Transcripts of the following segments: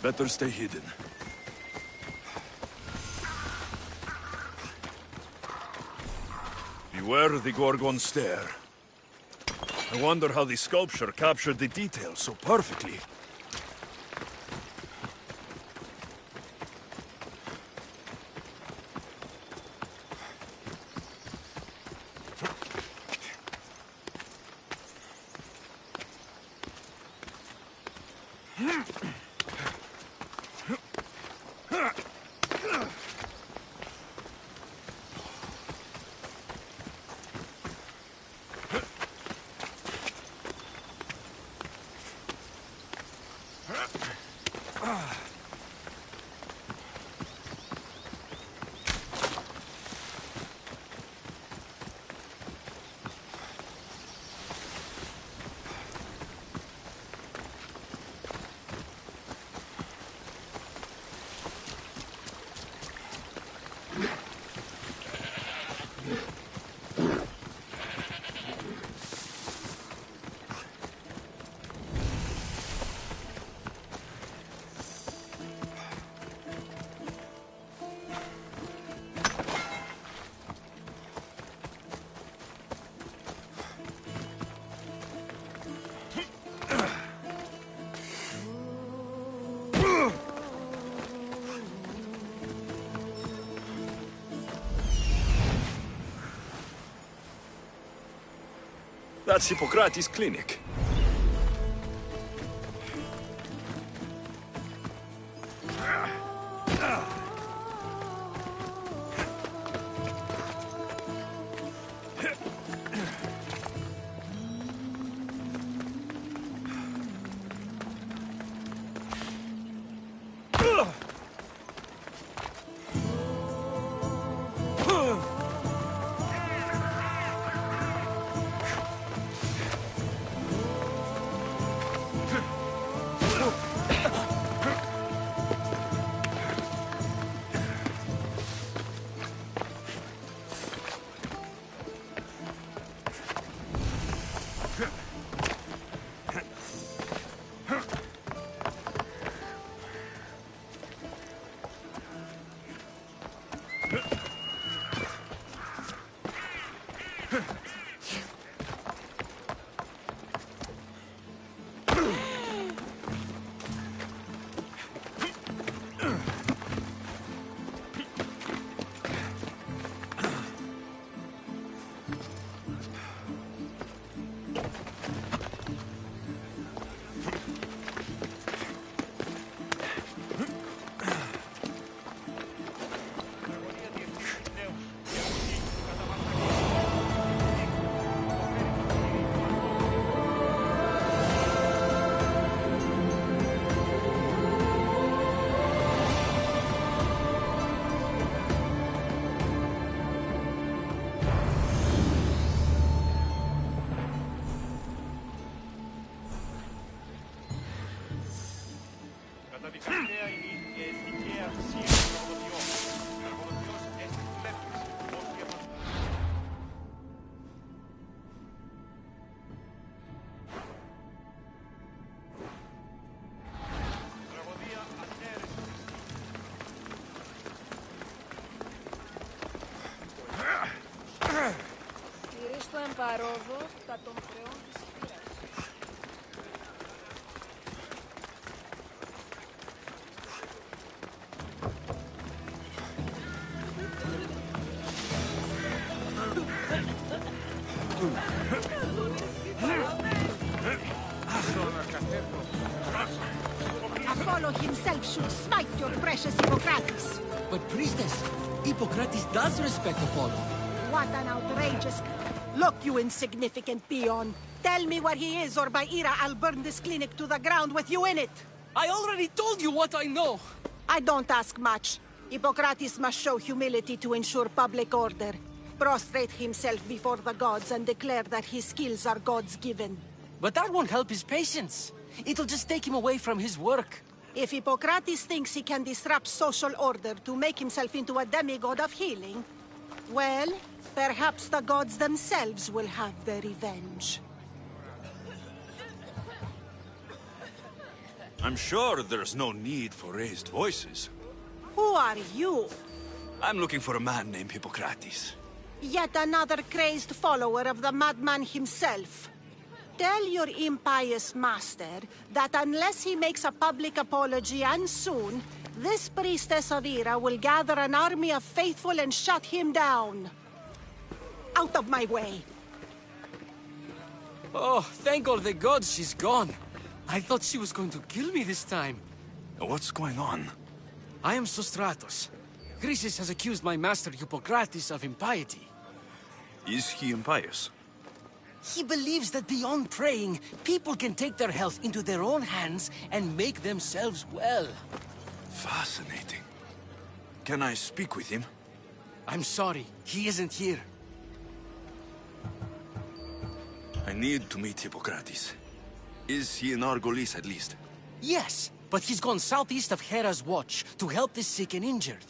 Better stay hidden. Beware the Gorgon stare. I wonder how the sculpture captured the details so perfectly. That's Hippocrates' clinic. Παρόδος τα των χρεών της χείρας. Apollo himself should smite your precious Hippocrates. But priestess, Hippocrates does respect Apollo. What an outrageous... Look, you insignificant peon. Tell me where he is, or by Ira, I'll burn this clinic to the ground with you in it. I already told you what I know. I don't ask much. Hippocrates must show humility to ensure public order. Prostrate himself before the gods and declare that his skills are gods-given. But that won't help his patience. It'll just take him away from his work. If Hippocrates thinks he can disrupt social order to make himself into a demigod of healing, well, perhaps the gods themselves will have their revenge. I'm sure there's no need for raised voices. Who are you? I'm looking for a man named Hippocrates. Yet another crazed follower of the madman himself. Tell your impious master that unless he makes a public apology, and soon, this priestess of Ira will gather an army of faithful and shut him down. Out of my way! Oh, thank all the gods she's gone. I thought she was going to kill me this time. What's going on? I am Sostratos. Chrysis has accused my master Hippocrates of impiety. Is he impious? He believes that beyond praying, people can take their health into their own hands and make themselves well. Fascinating. Can I speak with him? I'm sorry, he isn't here. I need to meet Hippocrates. Is he in Argolis at least? Yes, but he's gone southeast of Hera's Watch to help the sick and injured.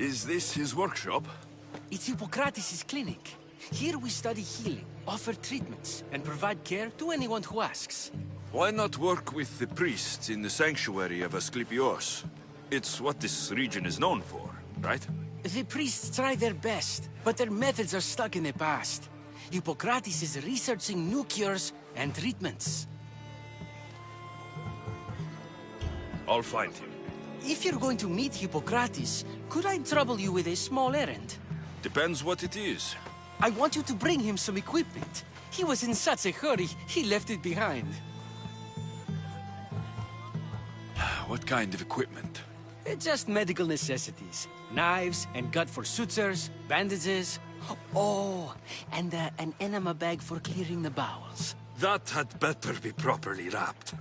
Is this his workshop? It's Hippocrates' clinic. Here we study healing, offer treatments, and provide care to anyone who asks. Why not work with the priests in the sanctuary of Asclepios? It's what this region is known for, right? The priests try their best, but their methods are stuck in the past. Hippocrates is researching new cures and treatments. I'll find him. If you're going to meet Hippocrates, could I trouble you with a small errand? Depends what it is. I want you to bring him some equipment. He was in such a hurry, he left it behind. What kind of equipment? Just medical necessities. Knives and gut for sutures, bandages. Oh, and an enema bag for clearing the bowels. That had better be properly wrapped.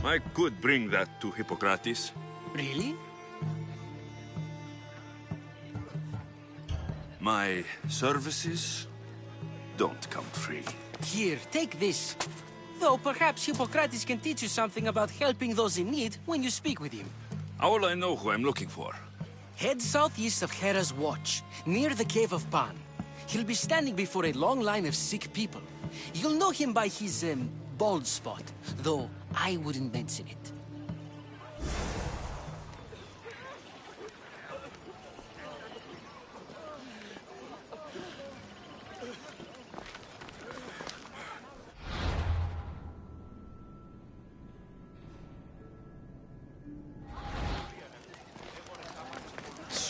I could bring that to Hippocrates. Really? My services don't come free. Here, take this. Though perhaps Hippocrates can teach you something about helping those in need when you speak with him. How will I know who I'm looking for? Head southeast of Hera's Watch, near the Cave of Pan. He'll be standing before a long line of sick people. You'll know him by his, bald spot, though I wouldn't mention it.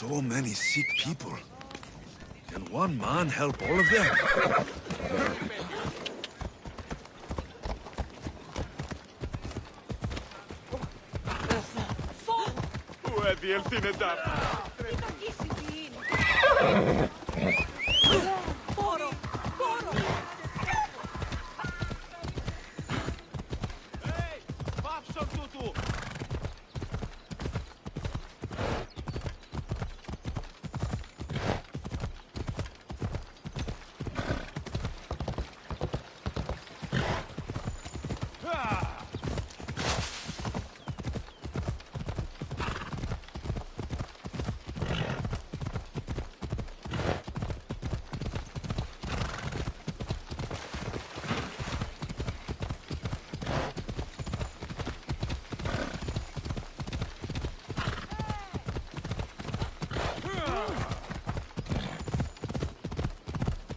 So many sick people. Can one man help all of them?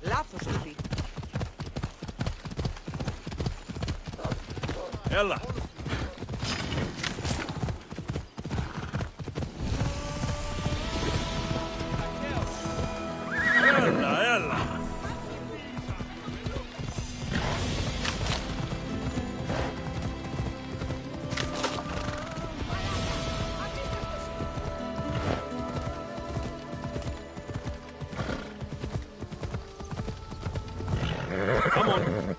Λάθος παιδί. Έλα. Έλα, έλα. Come on.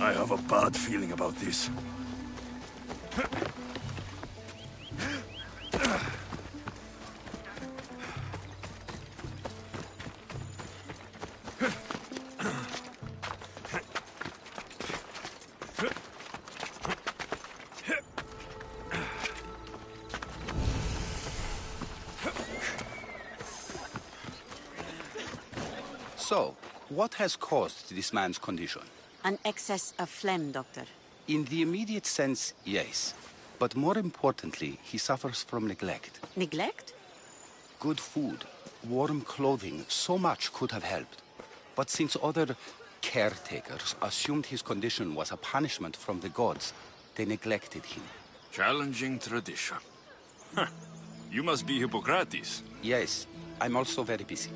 I have a bad feeling about this. So, what has caused this man's condition? An excess of phlegm, Doctor. In the immediate sense, yes. But more importantly, he suffers from neglect. Neglect? Good food, warm clothing, so much could have helped. But since other caretakers assumed his condition was a punishment from the gods, they neglected him. Challenging tradition. Huh. You must be Hippocrates. Yes, I'm also very busy.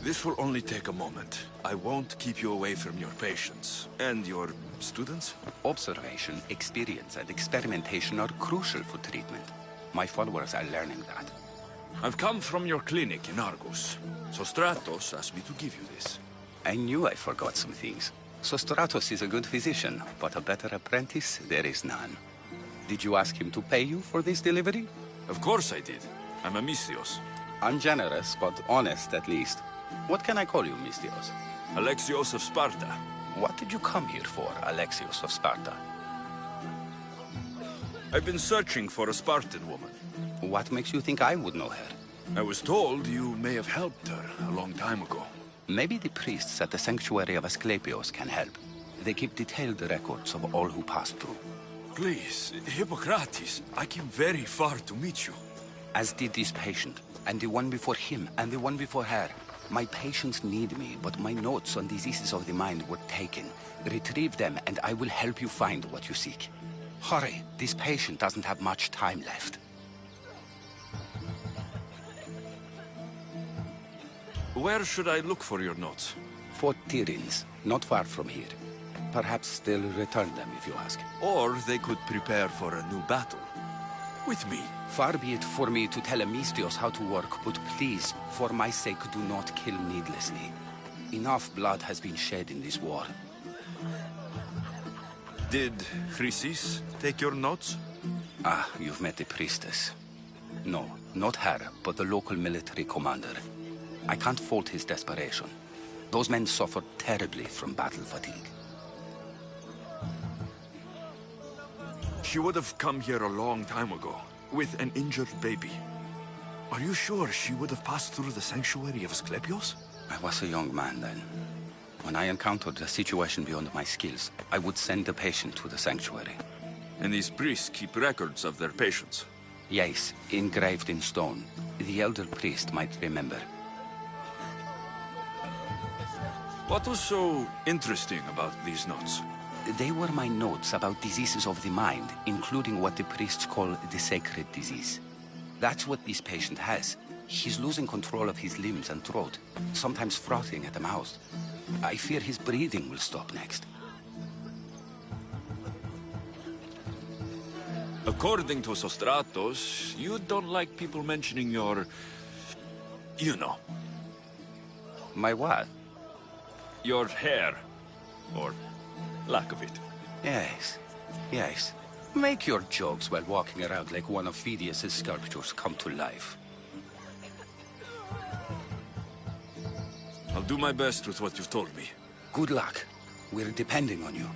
This will only take a moment. I won't keep you away from your patients. And your students? Observation, experience, and experimentation are crucial for treatment. My followers are learning that. I've come from your clinic in Argus. Sostratos asked me to give you this. I knew I forgot some things. Sostratos is a good physician, but a better apprentice there is none. Did you ask him to pay you for this delivery? Of course I did. I'm a Mystios. Ungenerous, but honest at least. What can I call you, Mystios? Alexios of Sparta. What did you come here for, Alexios of Sparta? I've been searching for a Spartan woman. What makes you think I would know her? I was told you may have helped her a long time ago. Maybe the priests at the sanctuary of Asclepios can help. They keep detailed records of all who passed through. Please, Hippocrates, I came very far to meet you. As did this patient, and the one before him, and the one before her. My patients need me, but my notes on diseases of the mind were taken. Retrieve them, and I will help you find what you seek. Hurry, this patient doesn't have much time left. Where should I look for your notes? For Tyrins, not far from here. Perhaps they'll return them if you ask. Or they could prepare for a new battle. With me. Far be it for me to tell Amistios how to work, but please, for my sake, do not kill needlessly. Enough blood has been shed in this war. Did Chrysis take your notes? Ah, you've met the priestess. No, not her, but the local military commander. I can't fault his desperation. Those men suffered terribly from battle fatigue. She would have come here a long time ago, with an injured baby. Are you sure she would have passed through the sanctuary of Asclepios? I was a young man then. When I encountered a situation beyond my skills, I would send the patient to the sanctuary. And these priests keep records of their patients? Yes, engraved in stone. The elder priest might remember. What was so interesting about these notes? They were my notes about diseases of the mind, including what the priests call the sacred disease. That's what this patient has. He's losing control of his limbs and throat, sometimes frothing at the mouth. I fear his breathing will stop next. According to Sostratos, you don't like people mentioning your... you know. My what? Your hair. Or lack of it. Yes, yes. Make your jokes while walking around like one of Phidias' sculptures come to life. I'll do my best with what you've told me. Good luck. We're depending on you.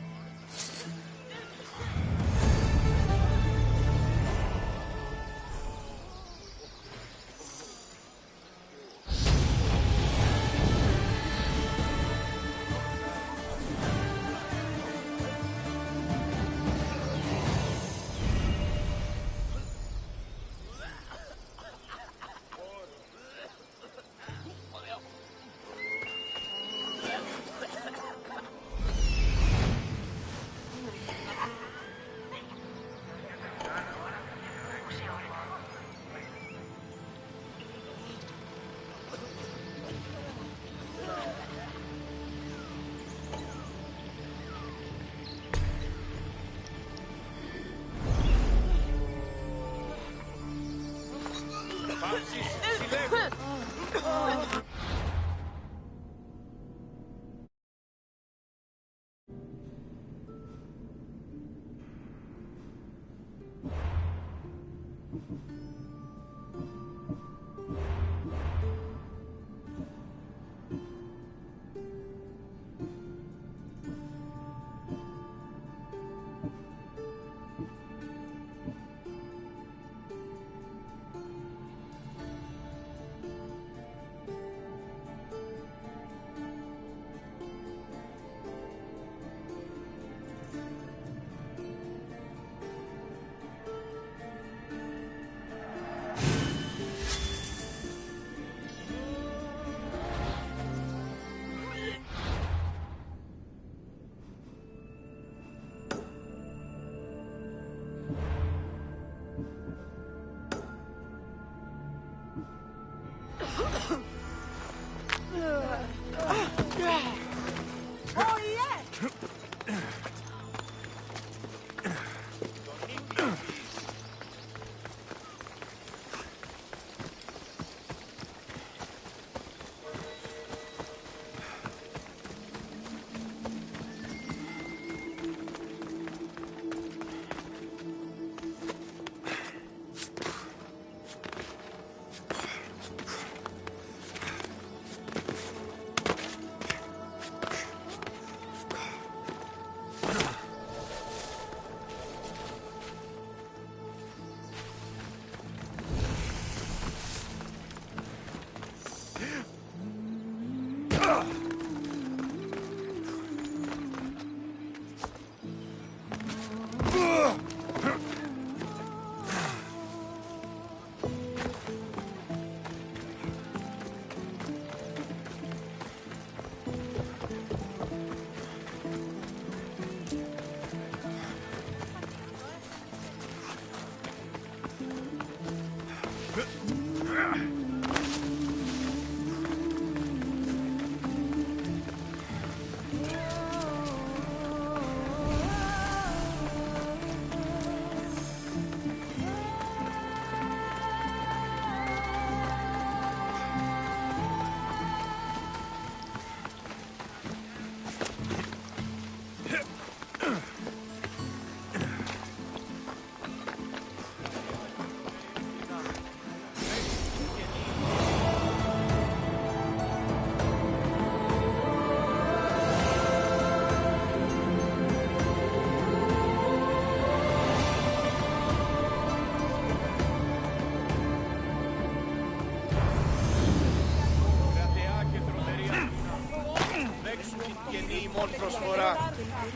προσφορά.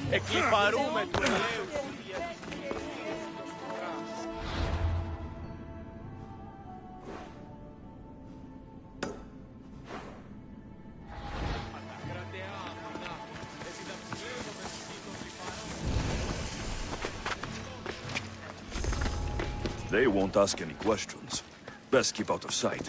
Εκλιπαρούμε του ελαίου. They won't ask any questions. Best keep out of sight.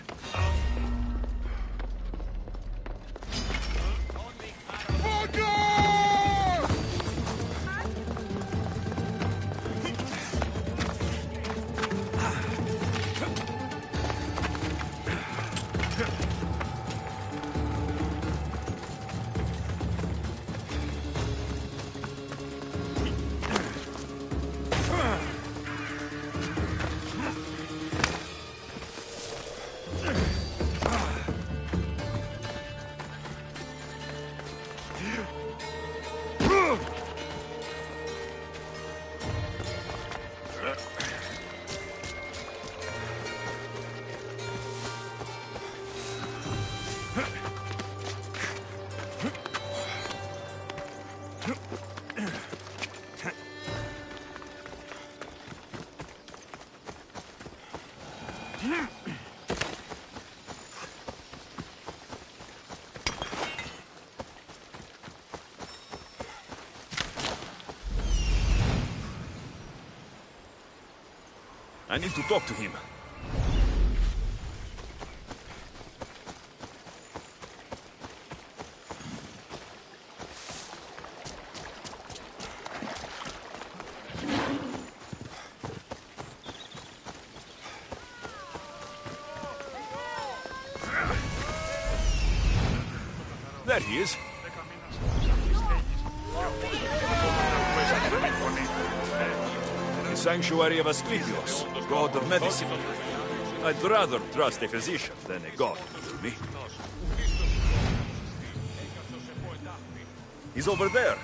I need to talk to him. There he is. The Sanctuary of Asclepios, god of medicine. I'd rather trust a physician than a god, believe me. He's over there.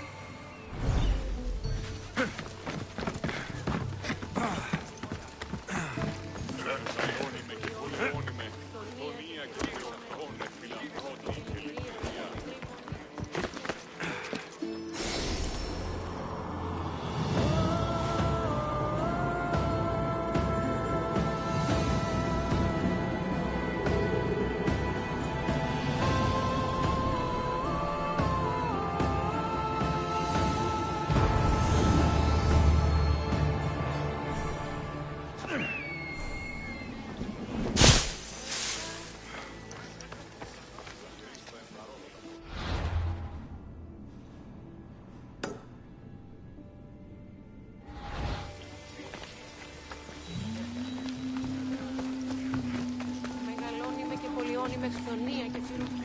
με χθονία και πυροβολία.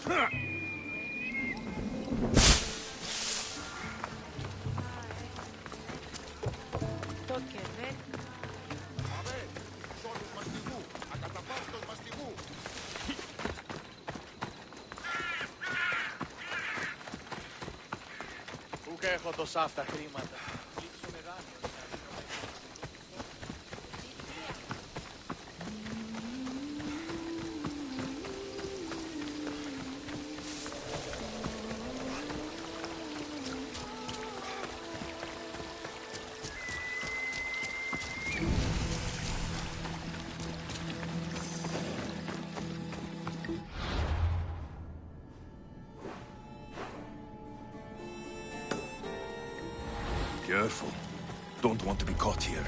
Το και δεν. Πού και έχω τόσα αυτά χρήματα. Careful. Don't want to be caught here.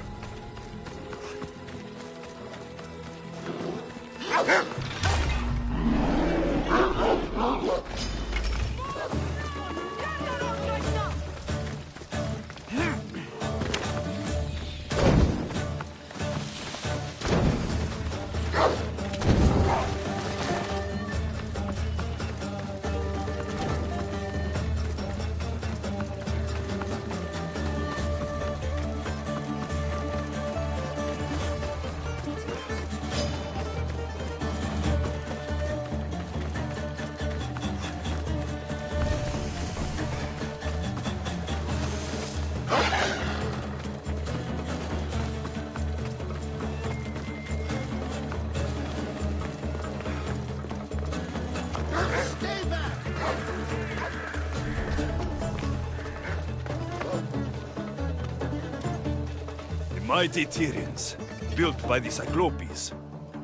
Mighty Tyrians, built by the Cyclopes,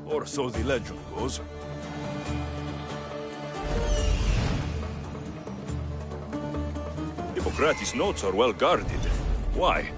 or so the legend goes. Hippocrates' notes are well guarded. Why?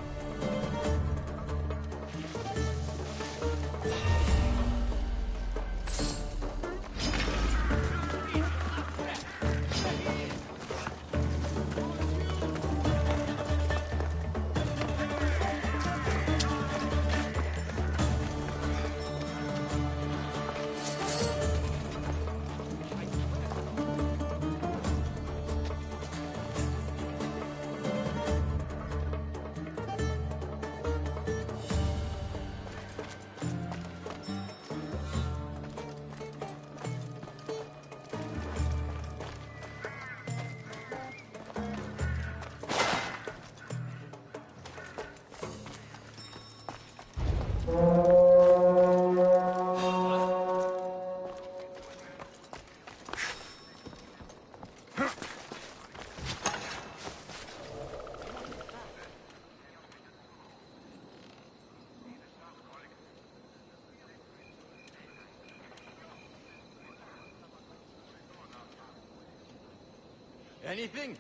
Anything?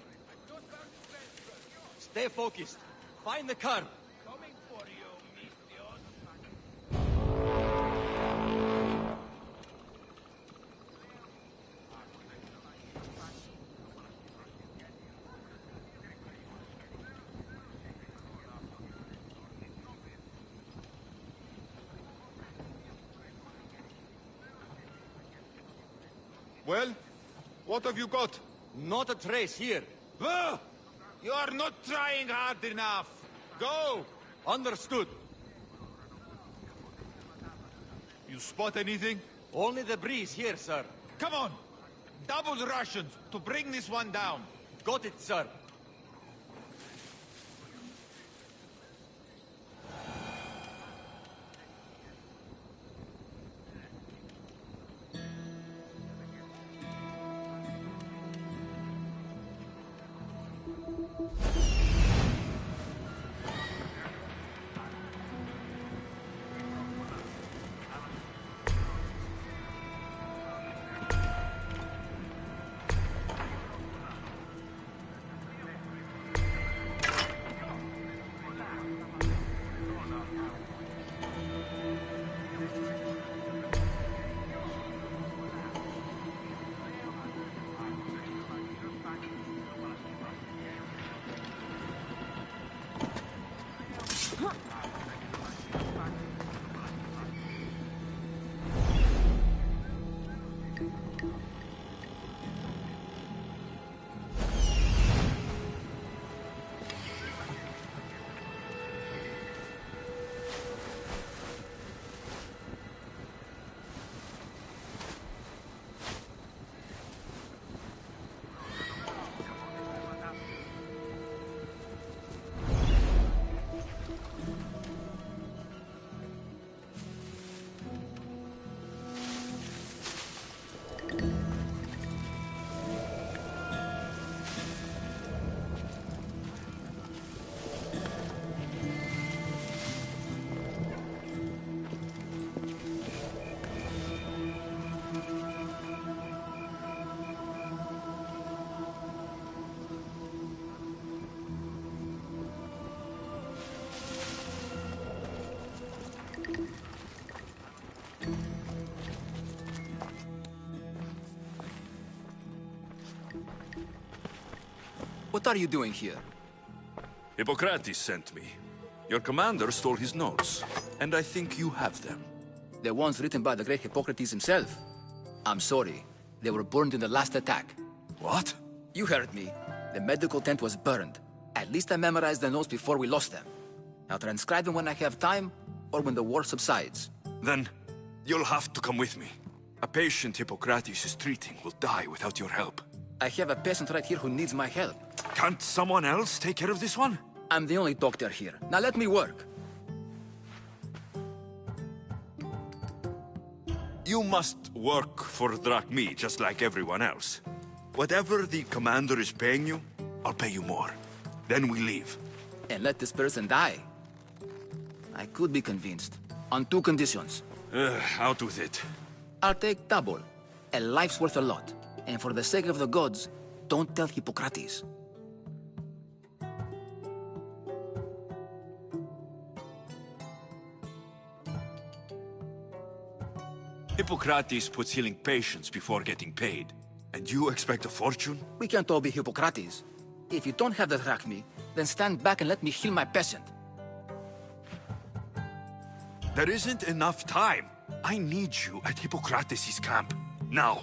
Stay focused. Find the car. Well, what have you got? Not a trace here. Ah! You are not trying hard enough. Go! Understood. You spot anything? Only the breeze here, sir. Come on! Double Russians to bring this one down. Got it, sir. What are you doing here? Hippocrates sent me. Your commander stole his notes, and I think you have them. The ones written by the great Hippocrates himself. I'm sorry. They were burned in the last attack. What? You heard me. The medical tent was burned. At least I memorized the notes before we lost them. I'll transcribe them when I have time, or when the war subsides. Then, you'll have to come with me. A patient Hippocrates is treating will die without your help. I have a patient right here who needs my help. Can't someone else take care of this one? I'm the only doctor here. Now let me work. You must work for drachmi, just like everyone else. Whatever the commander is paying you, I'll pay you more. Then we leave. And let this person die. I could be convinced. On two conditions. Out with it. I'll take double. A life's worth a lot. And for the sake of the gods, don't tell Hippocrates. Hippocrates puts healing patients before getting paid. And you expect a fortune? We can't all be Hippocrates. If you don't have the drachmi, then stand back and let me heal my patient. There isn't enough time. I need you at Hippocrates' camp. Now.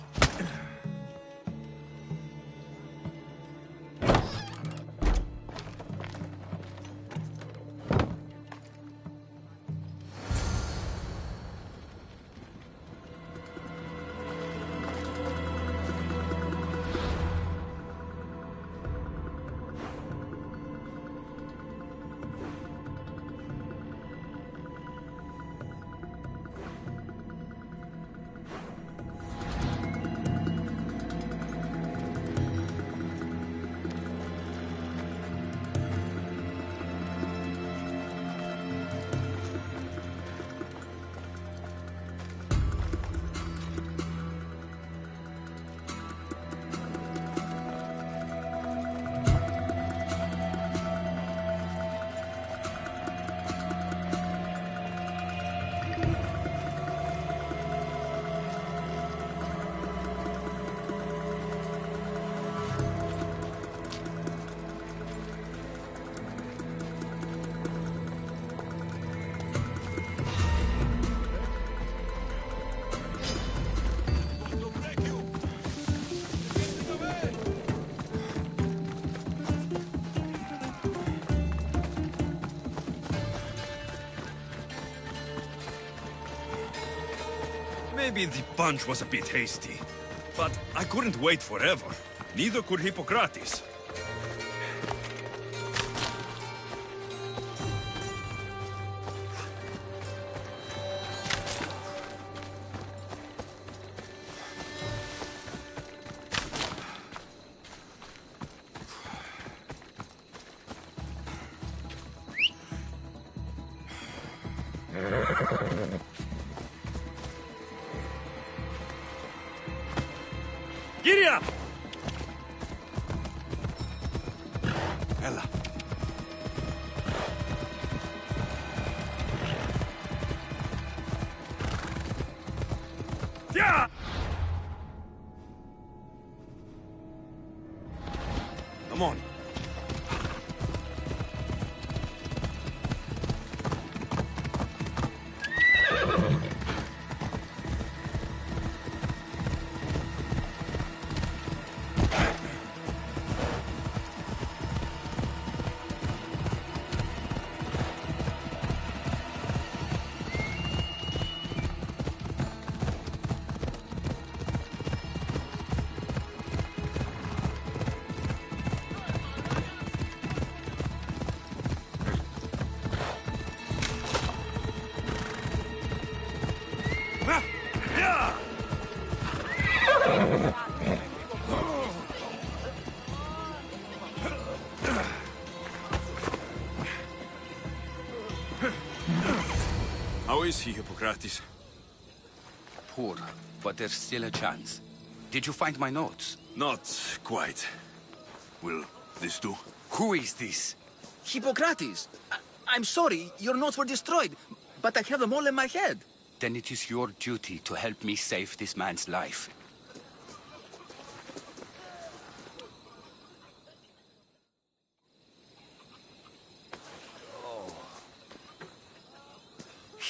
Maybe the punch was a bit hasty, but I couldn't wait forever. Neither could Hippocrates. Giddy up! Ella. Yeah! Come on. How is he, Hippocrates? Poor, but there's still a chance. Did you find my notes? Not quite. Will this do? Who is this? Hippocrates! I'm sorry, your notes were destroyed, but I have them all in my head. Then it is your duty to help me save this man's life.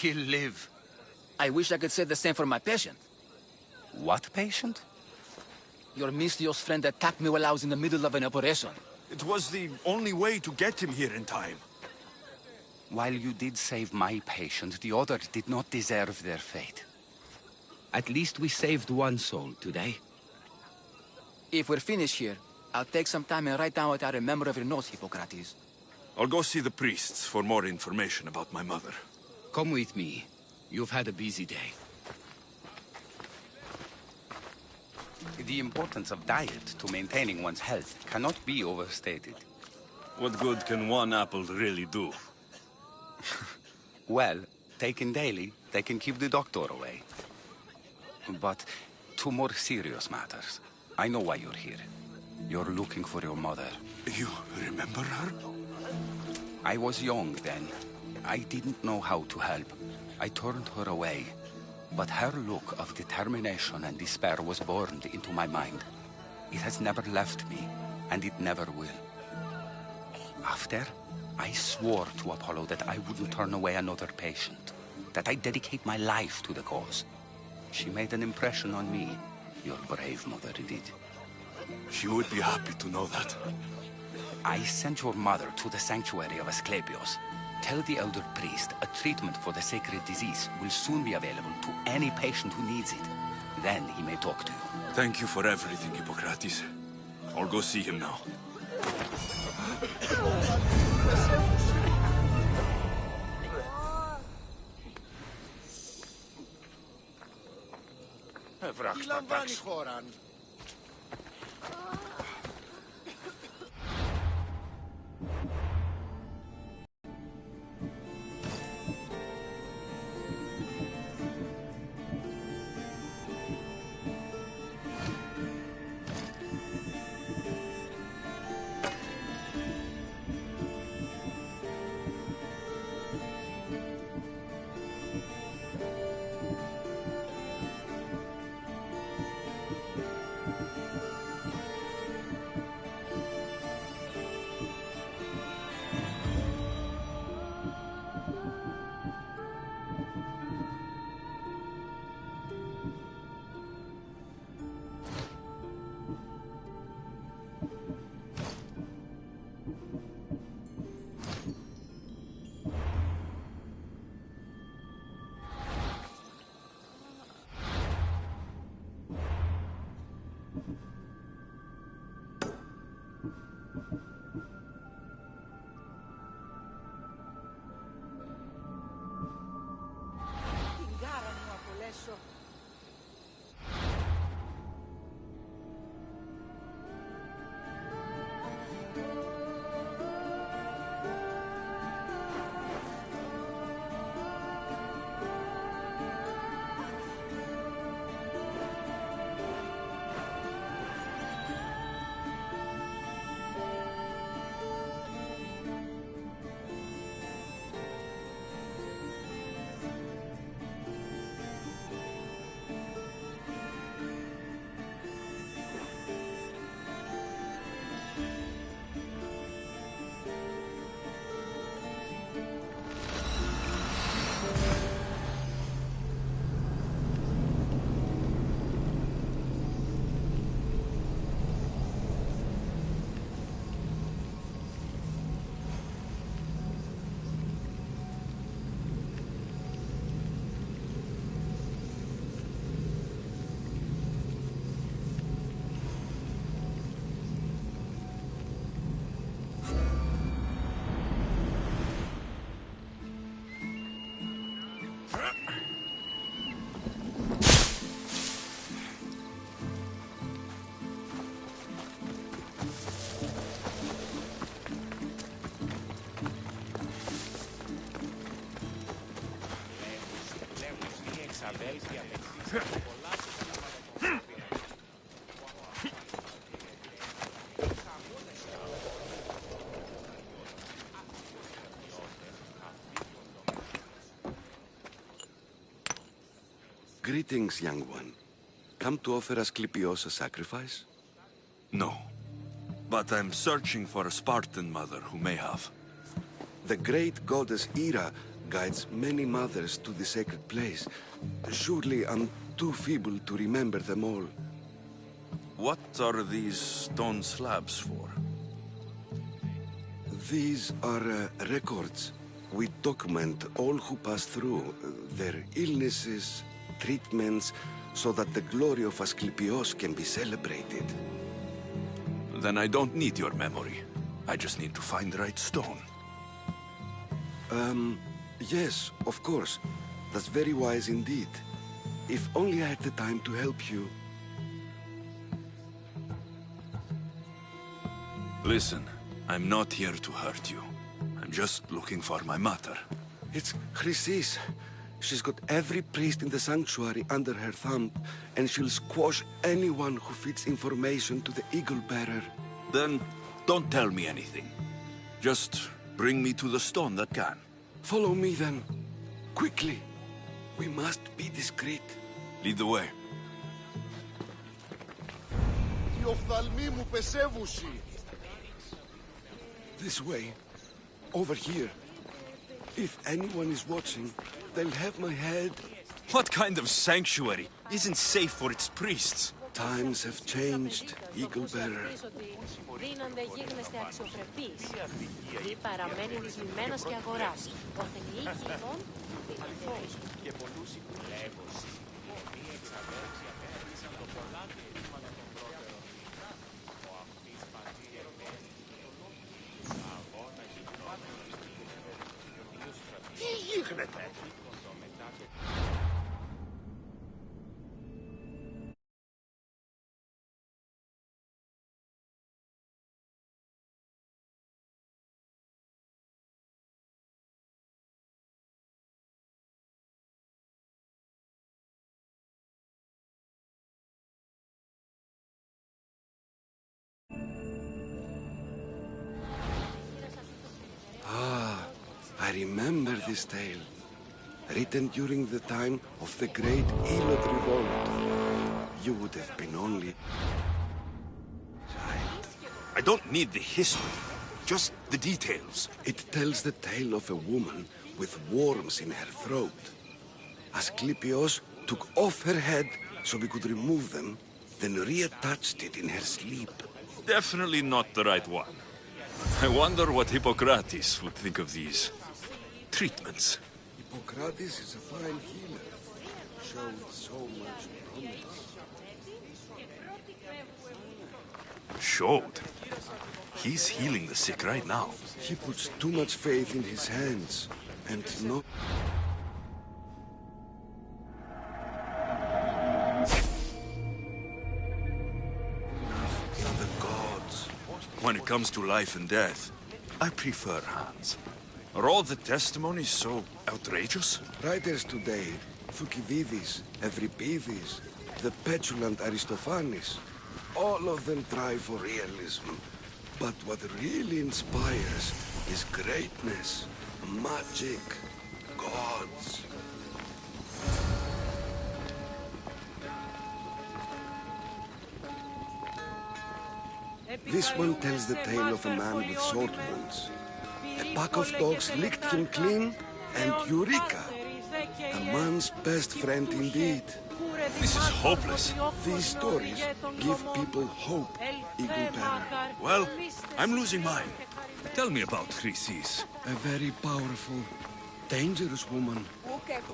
He'll live. I wish I could say the same for my patient. What patient? Your Mistios friend attacked me while I was in the middle of an operation. It was the only way to get him here in time. While you did save my patient, the others did not deserve their fate. At least we saved one soul today. If we're finished here, I'll take some time and write down what I remember of your notes, Hippocrates. I'll go see the priests for more information about my mother. Come with me. You've had a busy day. The importance of diet to maintaining one's health cannot be overstated. What good can one apple really do? Well, taken daily, they can keep the doctor away. But to more serious matters. I know why you're here. You're looking for your mother. You remember her? I was young then. I didn't know how to help. I turned her away. But her look of determination and despair was burned into my mind. It has never left me, and it never will. After, I swore to Apollo that I wouldn't turn away another patient, that I'd dedicate my life to the cause. She made an impression on me. Your brave mother did. She would be happy to know that. I sent your mother to the sanctuary of Asclepios. Tell the elder priest a treatment for the sacred disease will soon be available to any patient who needs it. Then he may talk to you. Thank you for everything, Hippocrates. I'll go see him now. Τι λαμβάνει η χώρα. Greetings, young one. Come to offer Asclepios a sacrifice? No. But I'm searching for a Spartan mother who may have. The great goddess Ira guides many mothers to the sacred place. Surely I'm too feeble to remember them all. What are these stone slabs for? These are records. We document all who pass through, their illnesses, treatments, so that the glory of Asclepios can be celebrated. Then I don't need your memory. I just need to find the right stone. Yes, of course. That's very wise indeed. If only I had the time to help you. Listen, I'm not here to hurt you. I'm just looking for my mother. It's Chrysis. She's got every priest in the sanctuary under her thumb, and she'll squash anyone who feeds information to the Eagle Bearer. Then don't tell me anything. Just bring me to the stone that can. Follow me then. Quickly. We must be discreet. Lead the way. This way. Over here. If anyone is watching, they'll have my head. What kind of sanctuary isn't safe for its priests? Times have changed, Eagle Bearer. Δίνονται γίγνεστε αξιοπρεπείς. Ή παραμένουν εις λιμένας και αγοράς. Ορθενιοί λοιπόν, δυνατός. Και πολλούς υπολεύους. Τι γίγνεται! I remember this tale, written during the time of the Great Elot Revolt. You would have been only... I don't need the history, just the details. It tells the tale of a woman with worms in her throat. Asclepios took off her head so we could remove them, then reattached it in her sleep. Definitely not the right one. I wonder what Hippocrates would think of these treatments. Hippocrates is a fine healer. Showed so much promise. Showed? He's healing the sick right now. He puts too much faith in his hands, and not... in the gods. When it comes to life and death, I prefer hands. Are all the testimonies so outrageous? Writers today, Thucydides, Euripides, the petulant Aristophanes, all of them try for realism. But what really inspires is greatness, magic, gods. This one tells the tale of a man with sword wounds. A pack of dogs licked him clean, and Eureka! A man's best friend indeed. This is hopeless. These stories give people hope, Eagle Bearer. Well, I'm losing mine. Tell me about Chrysis. A very powerful, dangerous woman.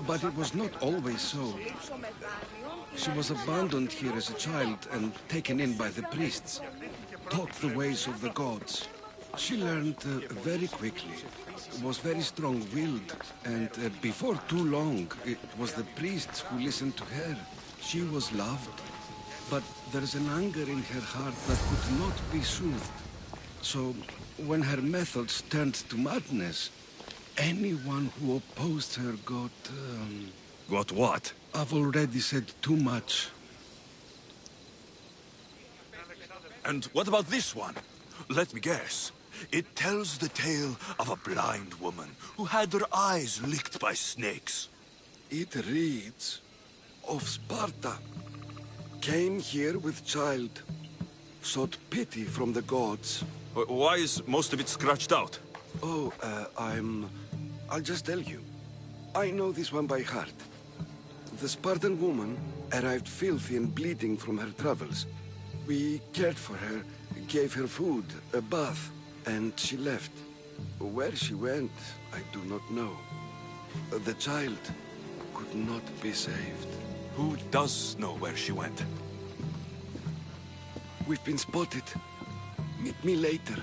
But it was not always so. She was abandoned here as a child and taken in by the priests. Taught the ways of the gods. She learned very quickly, was very strong-willed, and before too long, it was the priests who listened to her. She was loved, but there's an anger in her heart that could not be soothed. So, when her methods turned to madness, anyone who opposed her got... Got what? I've already said too much. And what about this one? Let me guess. It tells the tale of a blind woman who had her eyes licked by snakes. It reads of Sparta. Came here with child. Sought pity from the gods. Why is most of it scratched out? Oh, I'll just tell you. I know this one by heart. The Spartan woman arrived filthy and bleeding from her travels. We cared for her, gave her food, a bath, and she left. Where she went, I do not know. The child could not be saved. Who does know where she went? We've been spotted. Meet me later,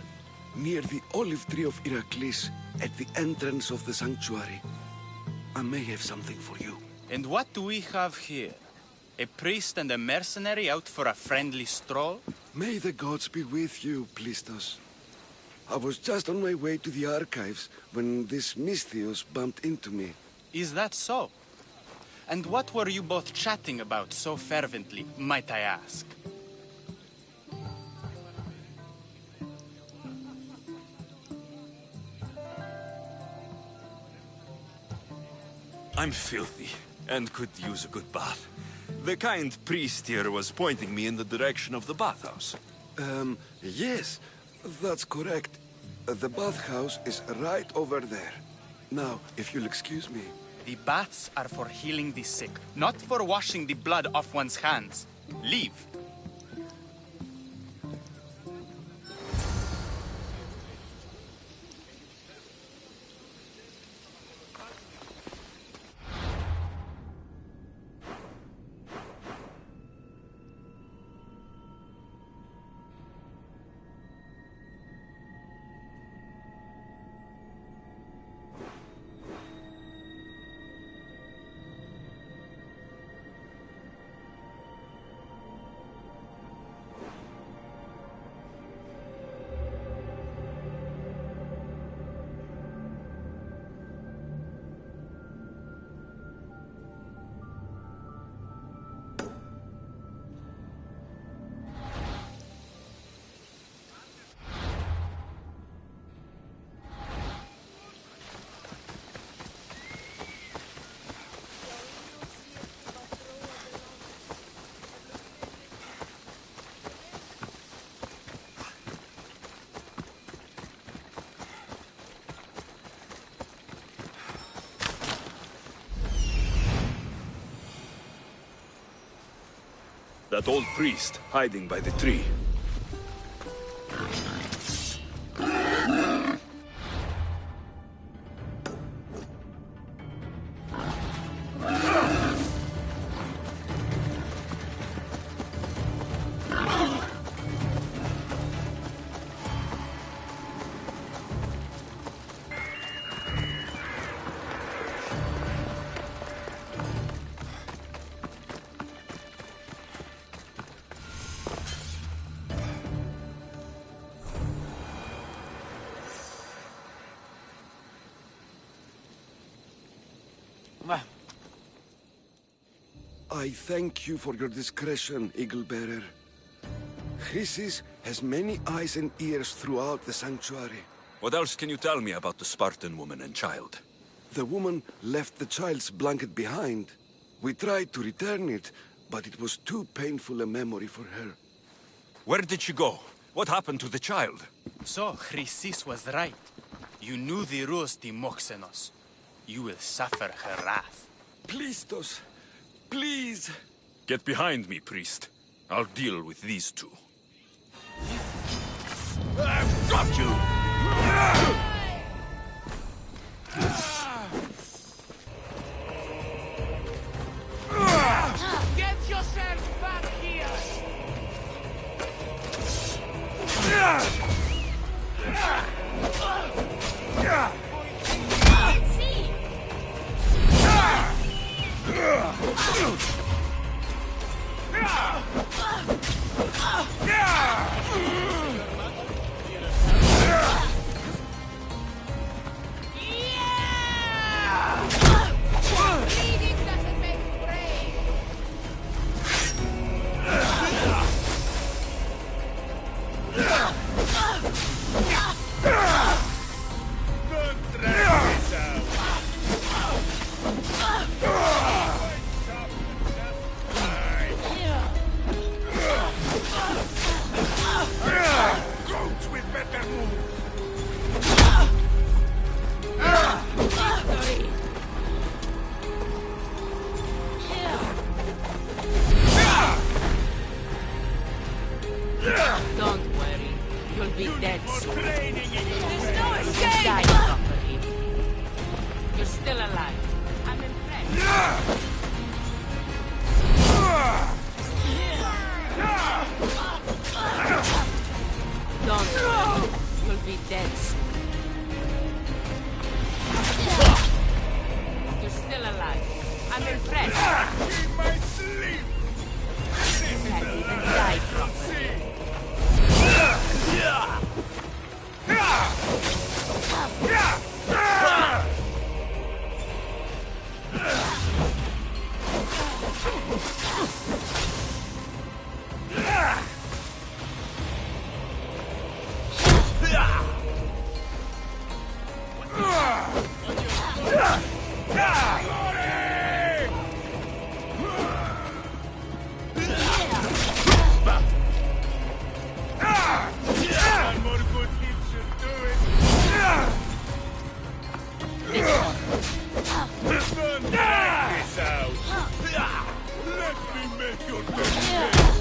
near the olive tree of Heracles, at the entrance of the sanctuary. I may have something for you. And what do we have here? A priest and a mercenary out for a friendly stroll? May the gods be with you, Plistos. I was just on my way to the archives when this Misthios bumped into me. Is that so? And what were you both chatting about so fervently, might I ask? I'm filthy, and could use a good bath. The kind priest here was pointing me in the direction of the bathhouse. Yes, that's correct. The bathhouse is right over there. Now, if you'll excuse me. The baths are for healing the sick, not for washing the blood off one's hands. Leave. That old priest hiding by the tree. I thank you for your discretion, Eagle-Bearer. Chrysis has many eyes and ears throughout the sanctuary. What else can you tell me about the Spartan woman and child? The woman left the child's blanket behind. We tried to return it, but it was too painful a memory for her. Where did she go? What happened to the child? So, Chrysis was right. You knew the rules, Timoxenos. You will suffer her wrath. Plistos, please! Get behind me, priest. I'll deal with these two. I've got you! Get yourself back here! Bleeding doesn't make brave! be dead soon. There's no You escape! died properly. You're still alive. I'm impressed. Don't worry. You'll be dead soon. You're still alive. I'm impressed. In my sleep! You can't even die properly. One more good hit should do it. Don't drag this out. Let me make your destination.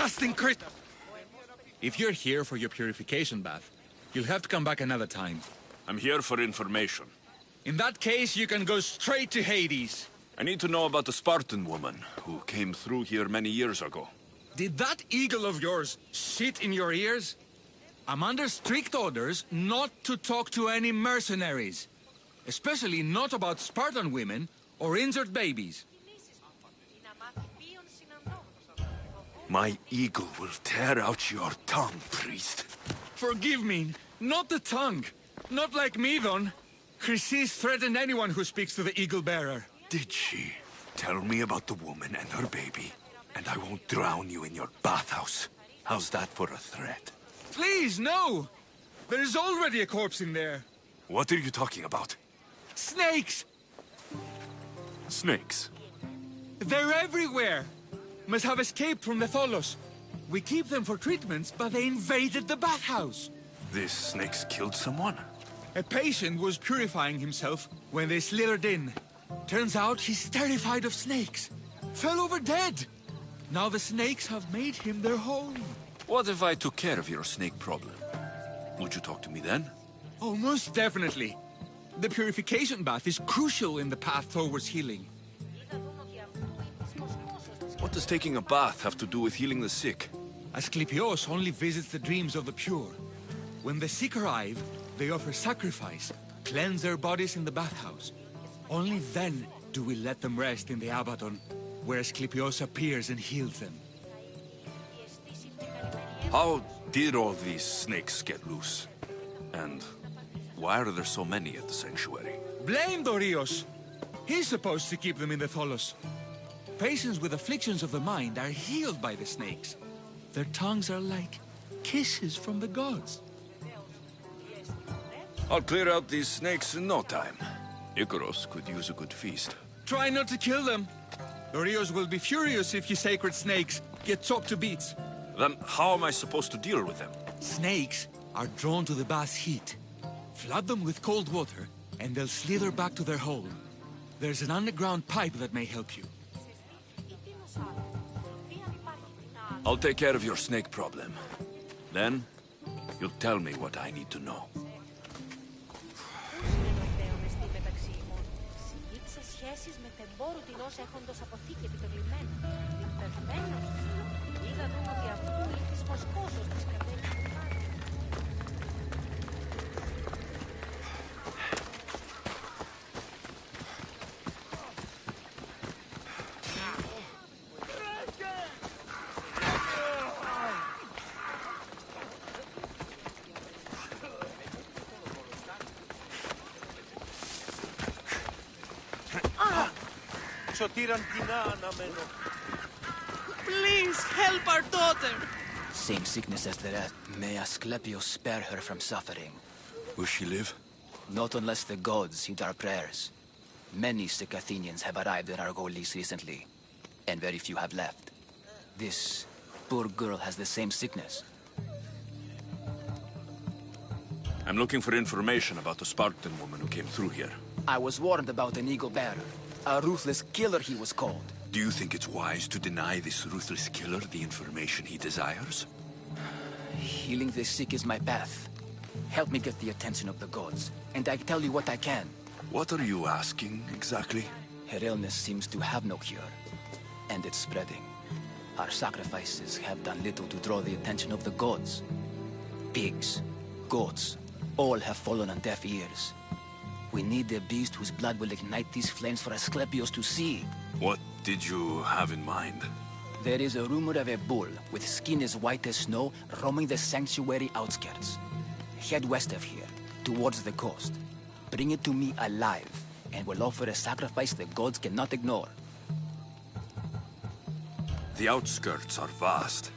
disgusting creature! If you're here for your purification bath, you'll have to come back another time. I'm here for information. In that case, you can go straight to Hades. I need to know about the Spartan woman who came through here many years ago. Did that eagle of yours shit in your ears? I'm under strict orders not to talk to any mercenaries. Especially not about Spartan women or injured babies. My eagle will tear out your tongue, priest. Forgive me, not the tongue. Not like me, Don. Chrysis threatened anyone who speaks to the eagle bearer. Did she? Tell me about the woman and her baby, and I won't drown you in your bathhouse. How's that for a threat? Please, no! There's already a corpse in there. What are you talking about? Snakes! Snakes? They're everywhere! Must have escaped from the Tholos. We keep them for treatments, but they invaded the bathhouse. These snakes killed someone? A patient was purifying himself when they slithered in. Turns out he's terrified of snakes. Fell over dead. Now the snakes have made him their home. What if I took care of your snake problem? Would you talk to me then? Oh, most definitely. The purification bath is crucial in the path towards healing. What does taking a bath have to do with healing the sick? Asclepios only visits the dreams of the pure. When the sick arrive, they offer sacrifice, cleanse their bodies in the bathhouse. Only then do we let them rest in the Abaddon, where Asclepios appears and heals them. How did all these snakes get loose? And why are there so many at the sanctuary? Blame Dorios! He's supposed to keep them in the Tholos. Patients with afflictions of the mind are healed by the snakes. Their tongues are like kisses from the gods. I'll clear out these snakes in no time. Icaros could use a good feast. Try not to kill them. Dorios will be furious if you sacred snakes get chopped to bits. Then how am I supposed to deal with them? Snakes are drawn to the bath's heat. Flood them with cold water, and they'll slither back to their hole. There's an underground pipe that may help you. I'll take care of your snake problem. Then, you'll tell me what I need to know. Please help our daughter. Same sickness as the rest. May Asclepios spare her from suffering. Will she live? Not unless the gods heed our prayers. Many sick Athenians have arrived in Argolis recently, and very few have left. This poor girl has the same sickness. I'm looking for information about the Spartan woman who came through here. I was warned about an eagle bearer. A ruthless killer, he was called. Do you think it's wise to deny this ruthless killer the information he desires? Healing the sick is my path. Help me get the attention of the gods, and I tell you what I can. What are you asking, exactly? Her illness seems to have no cure, and it's spreading. Our sacrifices have done little to draw the attention of the gods. Pigs, goats, all have fallen on deaf ears. We need a beast whose blood will ignite these flames for Asclepios to see. What did you have in mind? There is a rumor of a bull with skin as white as snow roaming the sanctuary outskirts. Head west of here, towards the coast. Bring it to me alive, and we'll offer a sacrifice the gods cannot ignore. The outskirts are vast.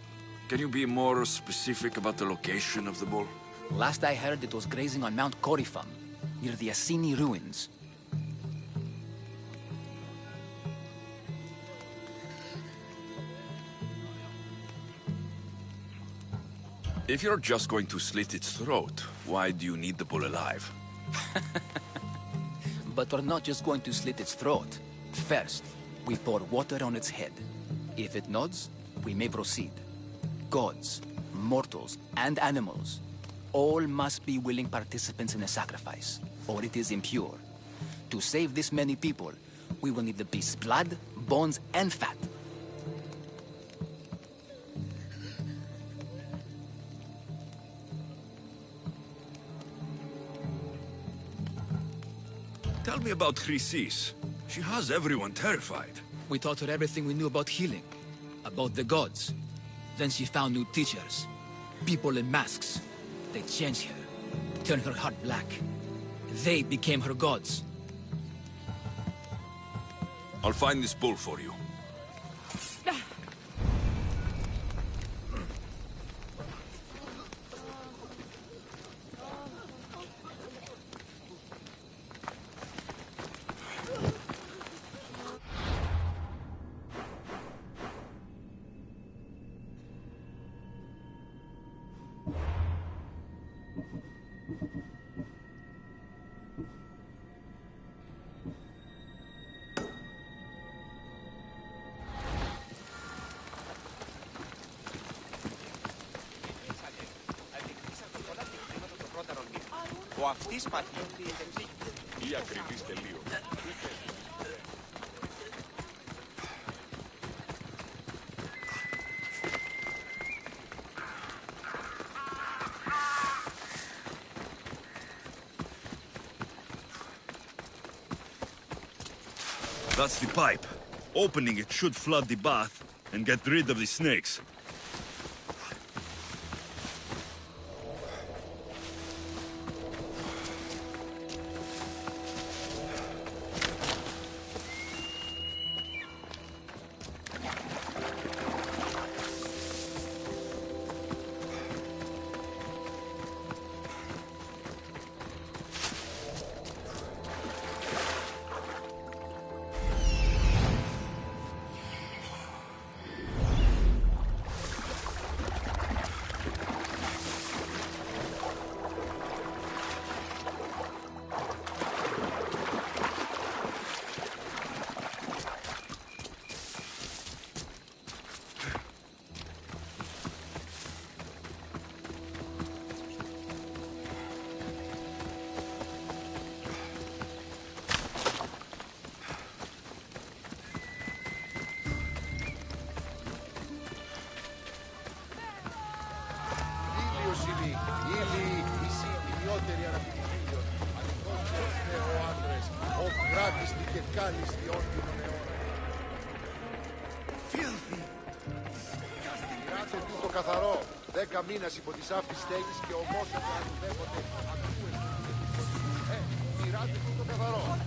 Can you be more specific about the location of the bull? Last I heard, it was grazing on Mount Corifum, near the Assini ruins. If you're just going to slit its throat, why do you need the bull alive? But we're not just going to slit its throat. First, we pour water on its head. If it nods, we may proceed. gods, mortals, and animals, all must be willing participants in the sacrifice, or it is impure. To save this many people, we will need the beast's blood, bones, and fat. Tell me about Chrysis. She has everyone terrified. We taught her everything we knew about healing, about the gods. Then she found new teachers, people in masks. They changed her, turned her heart black. They became her gods. I'll find this bull for you. Ο αυτής πατήρ. Ή ακριβής τελείως. That's the pipe. Opening it should flood the bath and get rid of the snakes. Καθαρό. 10 μήνες υπό τη σάφη στέγης και ομός θα ανουδέποτε ακούες. Μοιράτε το καθαρό.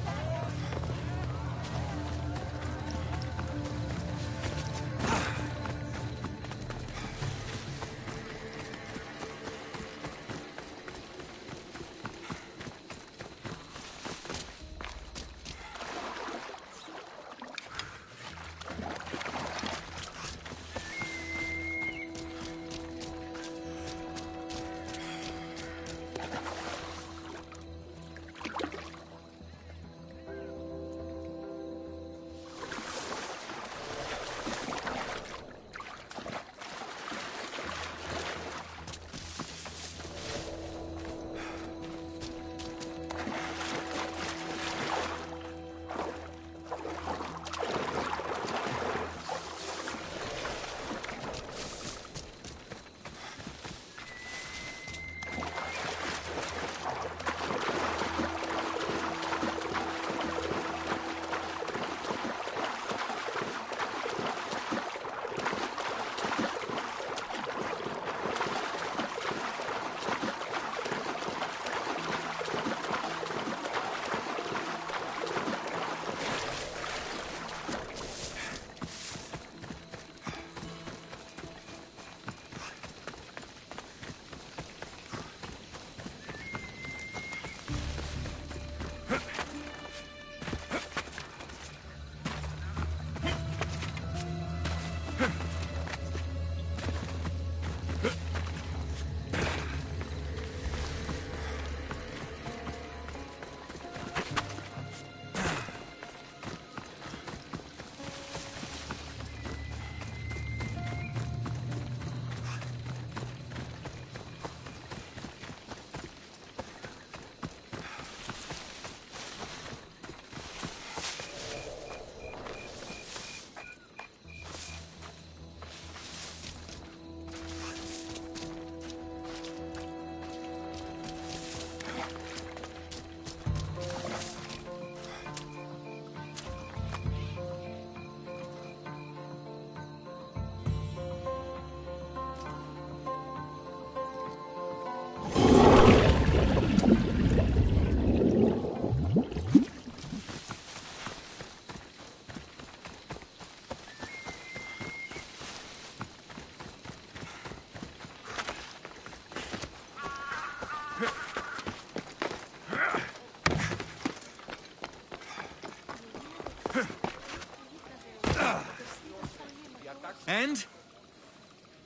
And?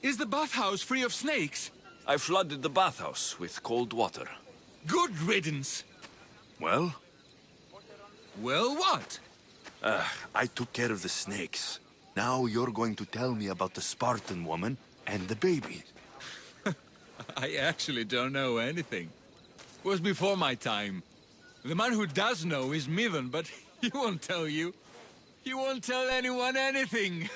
Is the bathhouse free of snakes? I flooded the bathhouse with cold water. Good riddance. Well? Well, what? I took care of the snakes. Now you're going to tell me about the Spartan woman and the baby. I actually don't know anything. It was before my time. The man who does know is Midon, but he won't tell you. He won't tell anyone anything.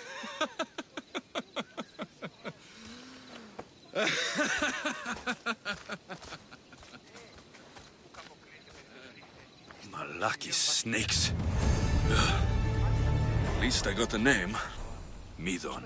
Malaki snakes. At least I got a name. Midon.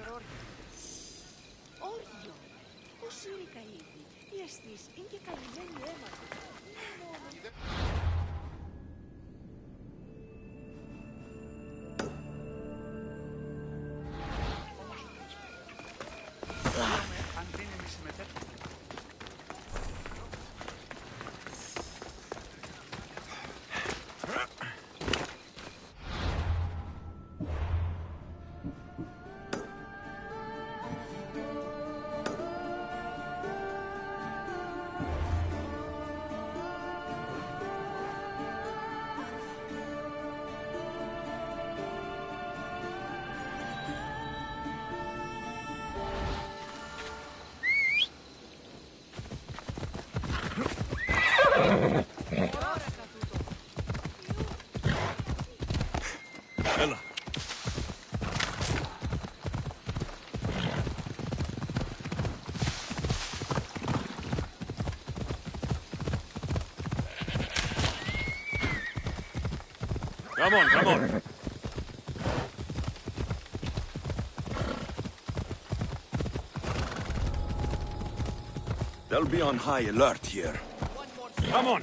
Ella. Come on, come on. They'll be on high alert here. Come on.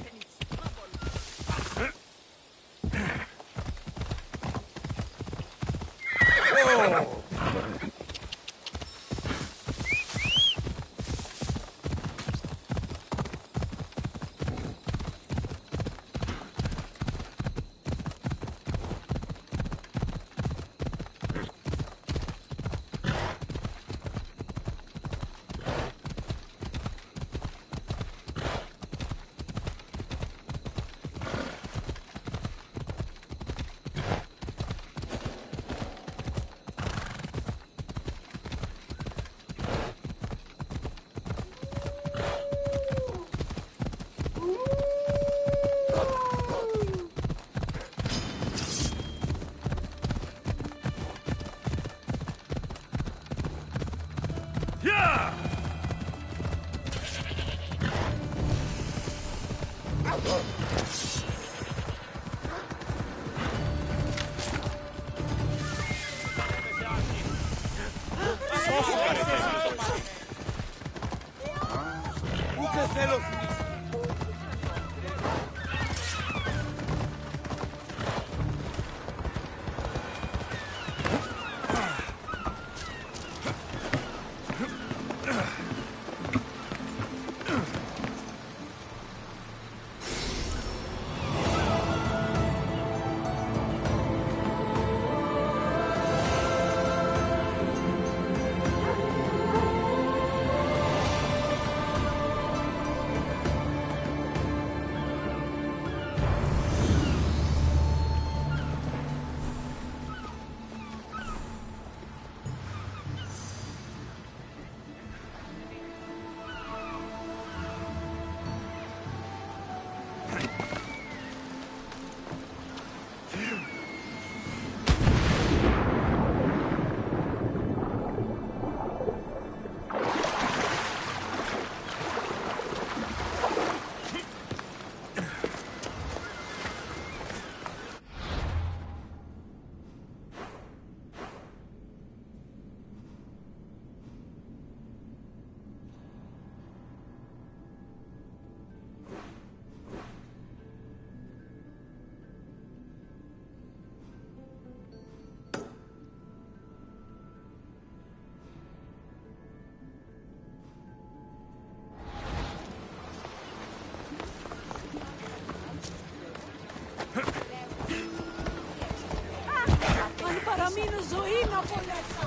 Αν παραμείνω ζωή να απολέσω.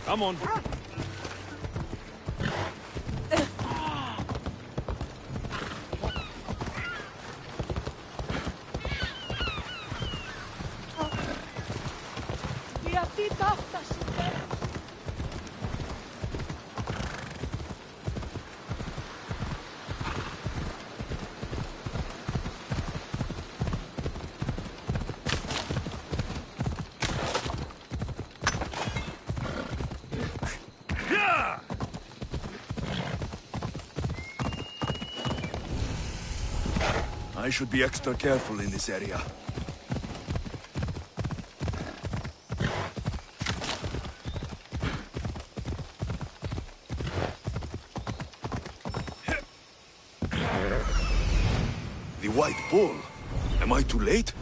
Come on. Γιατί τα φτάσετε? I should be extra careful in this area. The White Bull. Am I too late?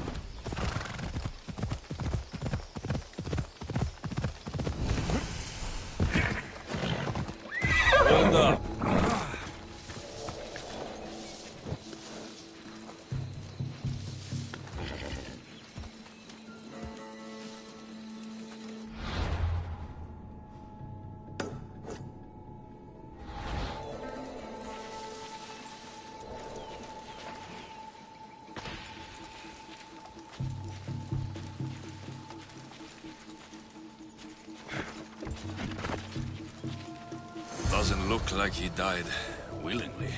Hold up. Doesn't look like he died willingly.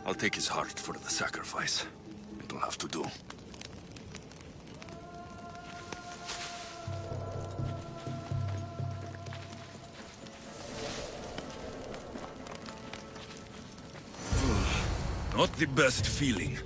I'll take his heart for the sacrifice. It'll have to do. Not the best feeling.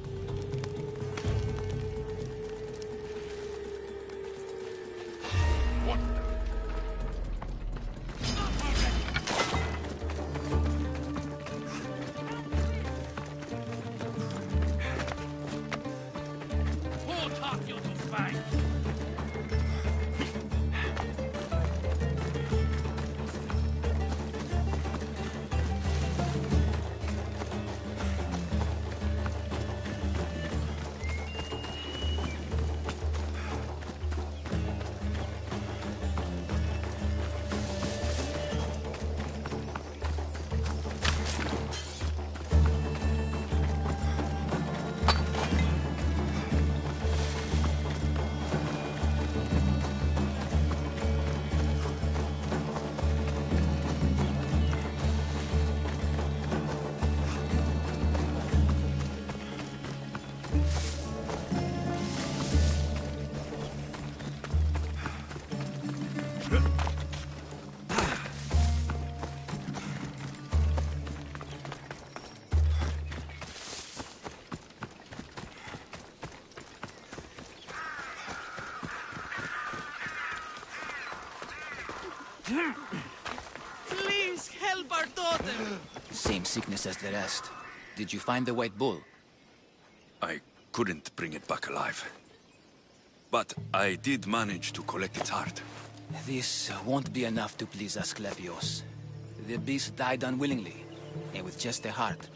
Please help our daughter. Same sickness as the rest. Did you find the White Bull? I couldn't bring it back alive. But I did manage to collect its heart. This won't be enough to please Asclepios. The beast died unwillingly, and with just the heart,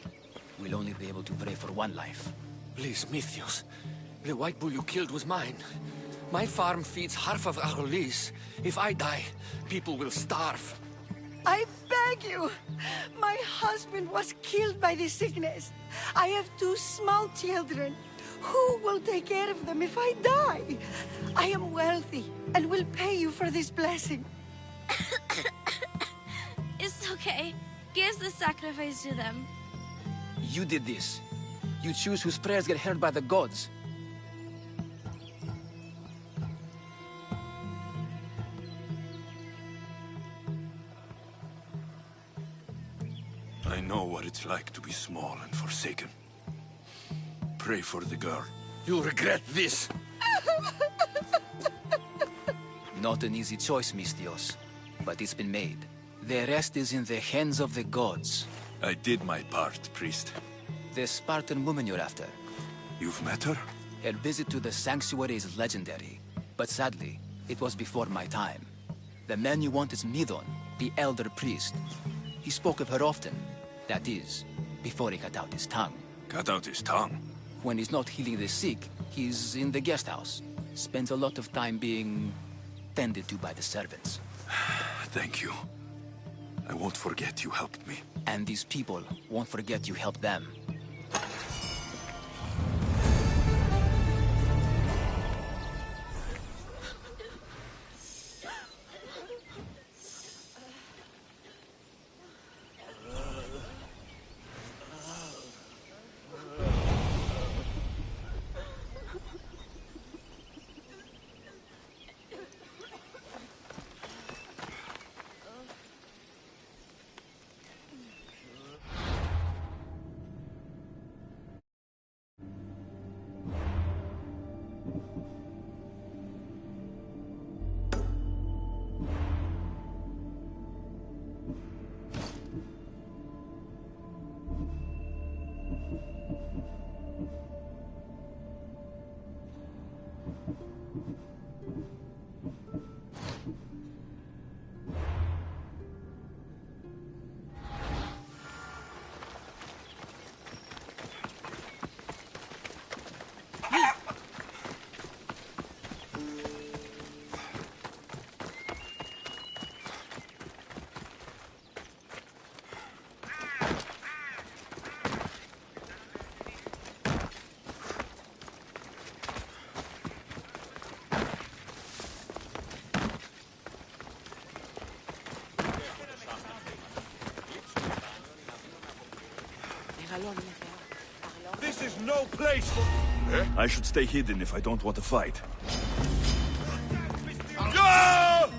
we'll only be able to pray for one life. Please, Mythios. The White Bull you killed was mine. My farm feeds half of our lease. If I die, people will starve. I beg you! My husband was killed by this sickness. I have 2 small children. Who will take care of them if I die? I am wealthy and will pay you for this blessing. It's okay. Give the sacrifice to them. You did this. You choose whose prayers get heard by the gods. I know what it's like to be small and forsaken. Pray for the girl. You'll regret this. Not an easy choice, Mystios, but it's been made. The rest is in the hands of the gods. I did my part, priest. The Spartan woman you're after. You've met her? Her visit to the sanctuary is legendary, but sadly, it was before my time. The man you want is Midon, the elder priest. He spoke of her often. That is, before he cut out his tongue. Cut out his tongue? When he's not healing the sick, he's in the guest house. spends a lot of time being tended to by the servants. Thank you. I won't forget you helped me. And these people won't forget you helped them. This is no place for... I should stay hidden if I don't want to fight. Go!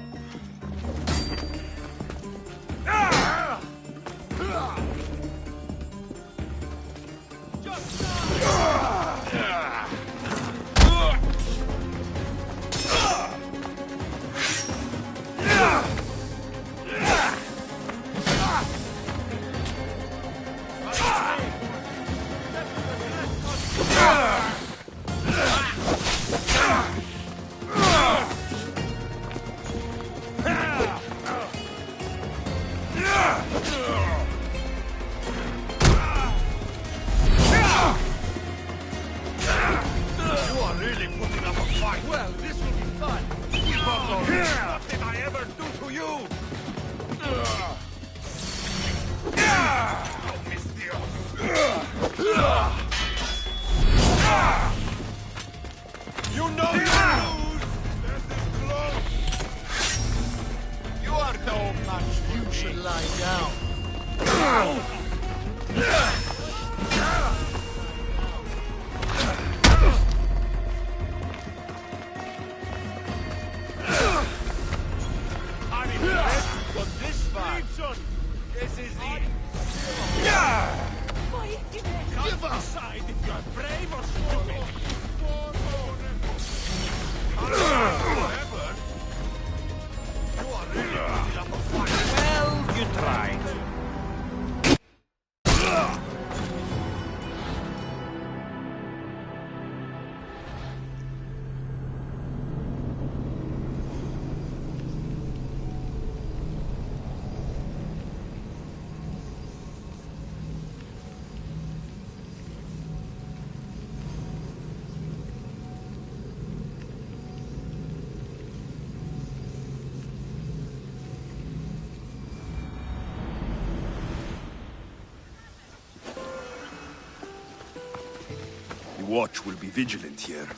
The watch will be vigilant here.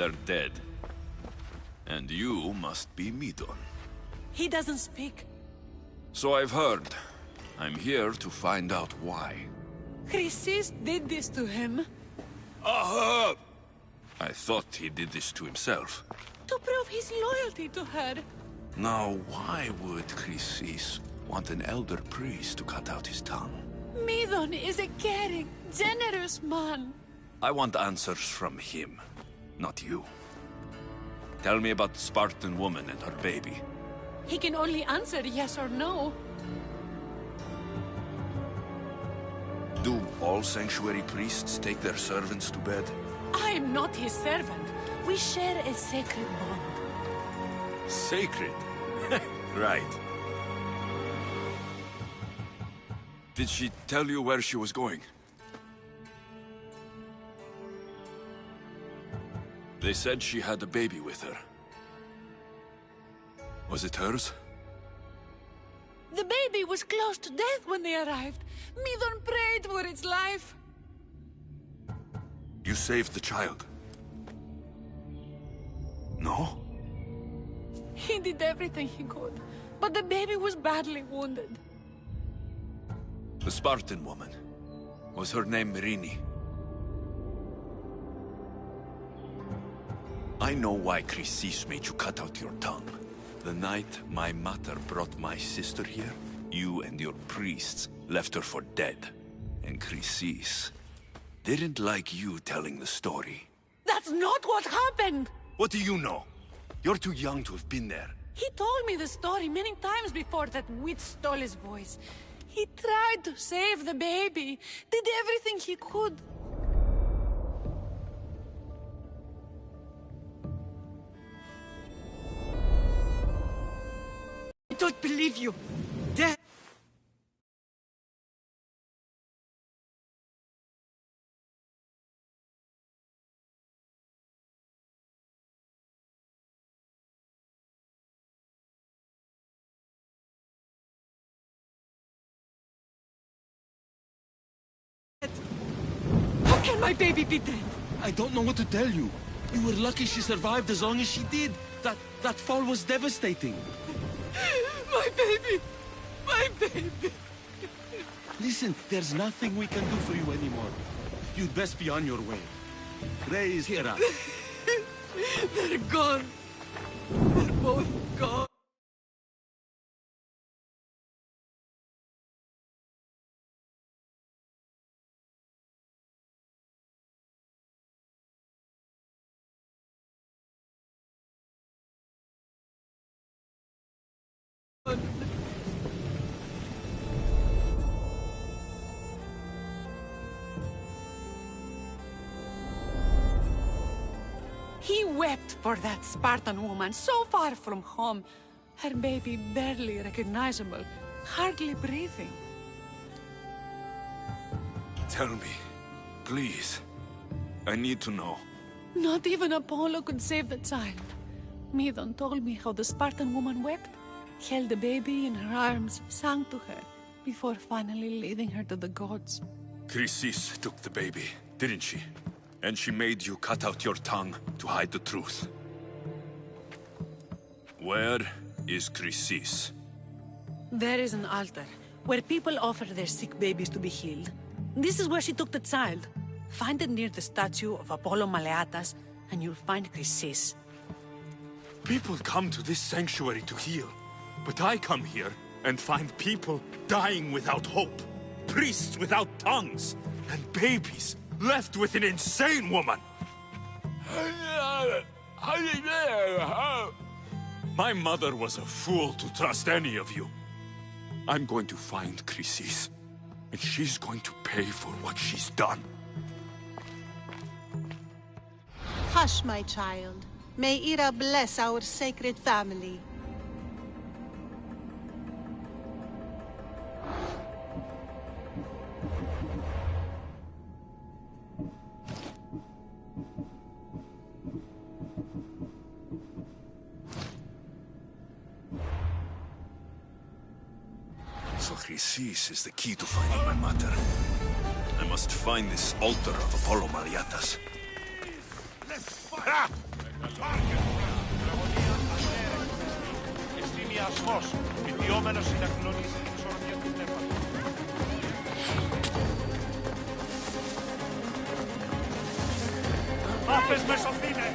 They're dead. And you must be Midon. He doesn't speak. So I've heard. I'm here to find out why. Chrysis did this to him. I thought he did this to himself. To prove his loyalty to her. Now, why would Chrysis want an elder priest to cut out his tongue? Midon is a caring, generous man. I want answers from him, not you. Tell me about the Spartan woman and her baby. He can only answer yes or no. Do all sanctuary priests take their servants to bed? I am not his servant. We share a sacred bond. Sacred? Right. Did she tell you where she was going? They said she had a baby with her. Was it hers? The baby was close to death when they arrived. Midon prayed for its life. You saved the child? No? He did everything he could, but the baby was badly wounded. The Spartan woman. Was her name Mirini? I know why Chrysis made you cut out your tongue. The night my mother brought my sister here, you and your priests left her for dead. And Chrysis didn't like you telling the story. That's not what happened! What do you know? You're too young to have been there. He told me the story many times before that witch stole his voice. He tried to save the baby, did everything he could. I don't believe you. Death. How can my baby be dead? I don't know what to tell you. You were lucky she survived as long as she did. That fall was devastating. My baby! My baby! Listen, there's nothing we can do for you anymore. You'd best be on your way. Ray is here. They're gone. They're both gone. He wept for that Spartan woman so far from home. Her baby barely recognizable, hardly breathing. Tell me, please. I need to know. Not even Apollo could save the child. Midon told me how the Spartan woman wept, held the baby in her arms, sang to her, before finally leading her to the gods. Chrysis took the baby, didn't she? And she made you cut out your tongue to hide the truth. Where is Chrysis? There is an altar, where people offer their sick babies to be healed. This is where she took the child. Find it near the statue of Apollo Maleatas, and you'll find Chrysis. People come to this sanctuary to heal. But I come here and find people dying without hope. Priests without tongues. And babies left with an insane woman. My mother was a fool to trust any of you. I'm going to find Chrysis, and she's going to pay for what she's done. Hush, my child. May Ira bless our sacred family. So Chrysis is the key to finding my mother. I must find this altar of Apollo Maleatas. Let's fight! Εστιμιασμός, βιτιόμενος συνακλονίζει την ισορροπία του πνεύματος. Άφες με σωθήνε!